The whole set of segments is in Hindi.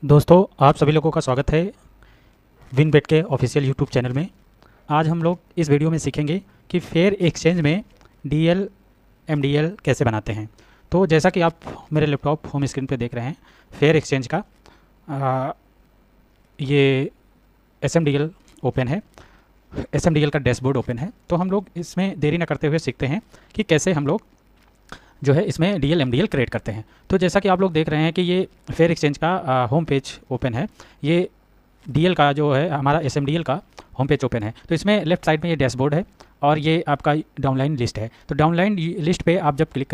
दोस्तों, आप सभी लोगों का स्वागत है विनबेट के ऑफिशियल यूट्यूब चैनल में। आज हम लोग इस वीडियो में सीखेंगे कि फेयर एक्सचेंज में डीएल एमडीएल कैसे बनाते हैं। तो जैसा कि आप मेरे लैपटॉप होम स्क्रीन पे देख रहे हैं, फेयर एक्सचेंज का ये एसएमडीएल ओपन है, एसएमडीएल का डैशबोर्ड ओपन है। तो हम लोग इसमें देरी न करते हुए सीखते हैं कि कैसे हम लोग जो है इसमें डीएल एमडीएल क्रिएट करते हैं। तो जैसा कि आप लोग देख रहे हैं कि ये फेयर एक्सचेंज का होम पेज ओपन है। ये डीएल का जो है हमारा एसएमडीएल का होम पेज ओपन है। तो इसमें लेफ्ट साइड में ये डैशबोर्ड है और ये आपका डाउनलाइन लिस्ट है। तो डाउनलाइन लिस्ट पे आप जब क्लिक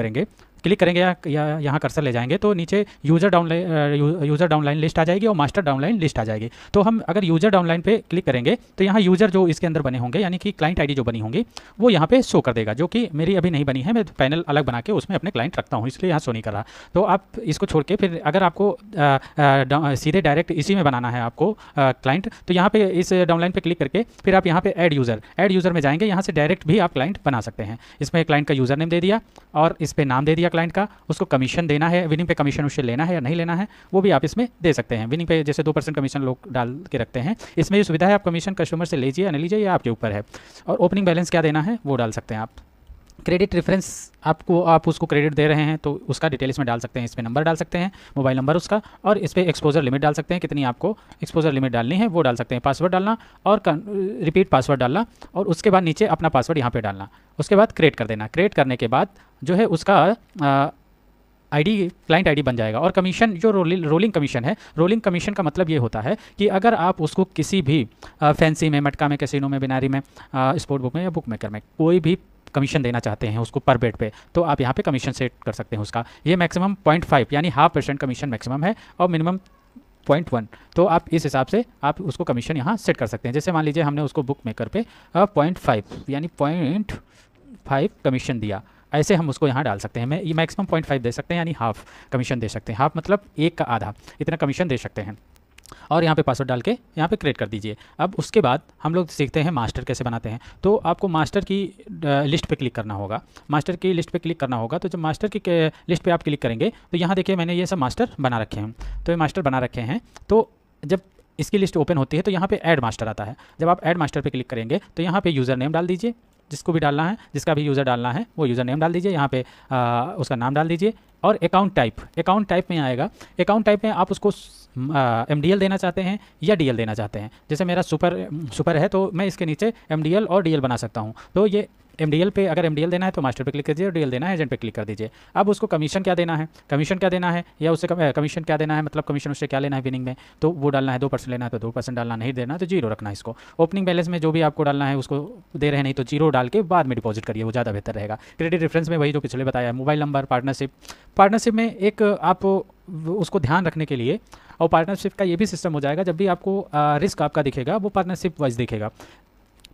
करेंगे या यहाँ कर्सर ले जाएंगे तो नीचे यूज़र डाउनलाइन लिस्ट आ जाएगी और मास्टर डाउनलाइन लिस्ट आ जाएगी। तो हम अगर यूज़र डाउनलाइन पे क्लिक करेंगे तो यहाँ यूज़र जो इसके अंदर बने होंगे, यानी कि क्लाइंट आईडी जो बनी होंगी, वो यहाँ पे शो कर देगा, जो कि मेरी अभी नहीं बनी है। मैं पैनल अलग बना के उसमें अपने क्लाइंट रखता हूँ, इसलिए यहाँ शो नहीं कर रहा। तो आप इसको छोड़ के फिर अगर आपको सीधे डायरेक्ट इसी में बनाना है आपको क्लाइंट, तो यहाँ पे इस डाउनलाइन पे क्लिक करके फिर आप यहाँ पे ऐड यूज़र में जाएंगे। यहाँ से डायरेक्ट भी आप क्लाइंट बना सकते हैं। इसमें क्लाइंट का यूज़र नेम दे दिया और इस पर नाम दे दिया क्लाइंट का। उसको कमीशन देना है, विनिंग पे कमीशन उससे लेना है या नहीं लेना है, वो भी आप इसमें दे सकते हैं। विनिंग पे जैसे 2% कमीशन लोग डाल के रखते हैं, इसमें ये सुविधा है, आप कमीशन कस्टमर से लीजिए या नहीं लीजिए, ये आपके ऊपर है। और ओपनिंग बैलेंस क्या देना है वो डाल सकते हैं आप। क्रेडिट रेफरेंस आप उसको क्रेडिट दे रहे हैं तो उसका डिटेल इसमें डाल सकते हैं। इस पर नंबर डाल सकते हैं, मोबाइल नंबर उसका, और इस पर एक्सपोजर लिमिट डाल सकते हैं, कितनी आपको एक्सपोजर लिमिट डालनी है वो डाल सकते हैं। पासवर्ड डालना और रिपीट पासवर्ड डालना, और उसके बाद नीचे अपना पासवर्ड यहाँ पे डालना। उसके बाद क्रिएट कर देना। क्रिएट करने के बाद जो है उसका आईडी क्लाइंट आईडी बन जाएगा। और कमीशन जो रोलिंग कमीशन है, रोलिंग कमीशन का मतलब ये होता है कि अगर आप उसको किसी भी फैंसी में, मटका में, कैसीनो में, बिनारी में, स्पोर्ट बुक में या बुक मेकर में कोई भी कमीशन देना चाहते हैं उसको पर बेड पे, तो आप यहाँ पे कमीशन सेट कर सकते हैं उसका। ये मैक्सिमम 0.5 यानी 0.5% कमीशन मैक्सिमम है और मिनिमम 0.1। तो आप इस हिसाब से आप उसको कमीशन यहाँ सेट कर सकते हैं। जैसे मान लीजिए हमने उसको बुक मेकर पे 0.5 यानी 0.5 कमीशन दिया, ऐसे हम उसको यहाँ डाल सकते हैं। मैं ये मैक्सिमम 0.5 दे सकते हैं, यानी हाफ कमीशन दे सकते हैं। हाफ मतलब एक का आधा, इतना कमीशन दे सकते हैं। और यहाँ पे पासवर्ड डाल के यहाँ पे क्रिएट कर दीजिए। अब उसके बाद हम लोग सीखते हैं मास्टर कैसे बनाते हैं। तो आपको मास्टर की लिस्ट पे क्लिक करना होगा। मास्टर की लिस्ट पे क्लिक करना होगा। तो जब मास्टर की लिस्ट पे आप क्लिक करेंगे तो यहाँ देखिए मैंने ये सब मास्टर बना रखे हैं। तो ये मास्टर बना रखे हैं। तो जब इसकी लिस्ट ओपन होती है तो यहाँ पे ऐड मास्टर आता है। जब आप ऐड मास्टर पे क्लिक करेंगे तो यहाँ पे यूज़र नेम डाल दीजिए, जिसको भी डालना है, जिसका भी यूज़र डालना है वो यूज़र नेम डाल दीजिए। यहाँ पे उसका नाम डाल दीजिए। और अकाउंट टाइप में आएगा। अकाउंट टाइप में आप उसको एमडीएल देना चाहते हैं या डीएल देना चाहते हैं। जैसे मेरा सुपर है तो मैं इसके नीचे एमडीएल और डीएल बना सकता हूँ। तो ये एमडीएल पे अगर एमडीएल देना है तो मास्टर पे क्लिक कीजिए, और डीएल देना है एजेंट पे क्लिक कर दीजिए। अब उसको कमीशन क्या देना है या उससे कमीशन क्या देना है, मतलब कमीशन उससे क्या लेना है विनिंग में, तो वो डालना है। 2% लेना है तो 2% डालना, नहीं देना है तो 0 रखना है इसको। ओपनिंग बैलेंस में जो भी आपको डालना है उसको दे रहे हैं, नहीं तो 0 डाल के बाद में डिपॉजिट करिए, वो ज़्यादा बेहतर रहेगा। क्रेडिट रेफरेंस में वही जो पिछले बताया है। मोबाइल नंबर, पार्टनरशिप में एक आप उसको ध्यान रखने के लिए, और पार्टनरशिप का ये भी सिस्टम हो जाएगा, जब भी आपको रिस्क आपका दिखेगा वो पार्टनरशिप वाइज दिखेगा।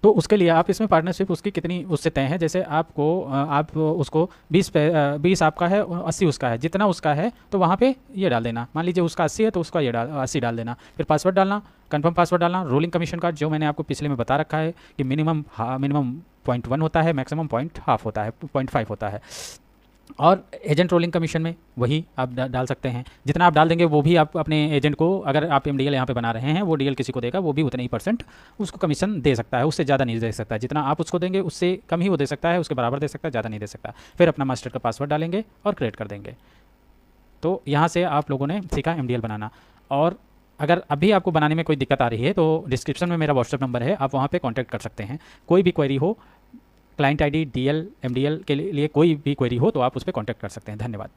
तो उसके लिए आप इसमें पार्टनरशिप उसकी कितनी उससे तय है। जैसे आप उसको 20 आपका है, 80 उसका है, जितना उसका है तो वहाँ पे ये डाल देना। मान लीजिए उसका 80 है तो उसका ये 80 डाल देना। फिर पासवर्ड डालना, कंफर्म पासवर्ड डालना। रोलिंग कमीशन कार्ड जो मैंने आपको पिछले में बता रखा है कि मिनिमम 0.1 होता है, मैक्सिमम 0.5 होता है, 0.5 होता है। और एजेंट रोलिंग कमीशन में वही आप डाल सकते हैं। जितना आप डाल देंगे वो भी आप अपने एजेंट को, अगर आप एमडीएल यहाँ पे बना रहे हैं, वो डीएल किसी को देगा, वो भी उतने ही % उसको कमीशन दे सकता है। उससे ज़्यादा नहीं दे सकता। जितना आप उसको देंगे उससे कम ही वो दे सकता है, उसके बराबर दे सकता है, ज़्यादा नहीं दे सकता। फिर अपना मास्टर का पासवर्ड डालेंगे और क्रिएट कर देंगे। तो यहाँ से आप लोगों ने सीखा एमडीएल बनाना। और अगर अभी आपको बनाने में कोई दिक्कत आ रही है तो डिस्क्रिप्शन में मेरा व्हाट्सएप नंबर है, आप वहाँ पे कांटेक्ट कर सकते हैं। कोई भी क्वेरी हो, क्लाइंट आईडी, डीएल, एमडीएल के लिए कोई भी क्वेरी हो तो आप उस पर कांटेक्ट कर सकते हैं। धन्यवाद।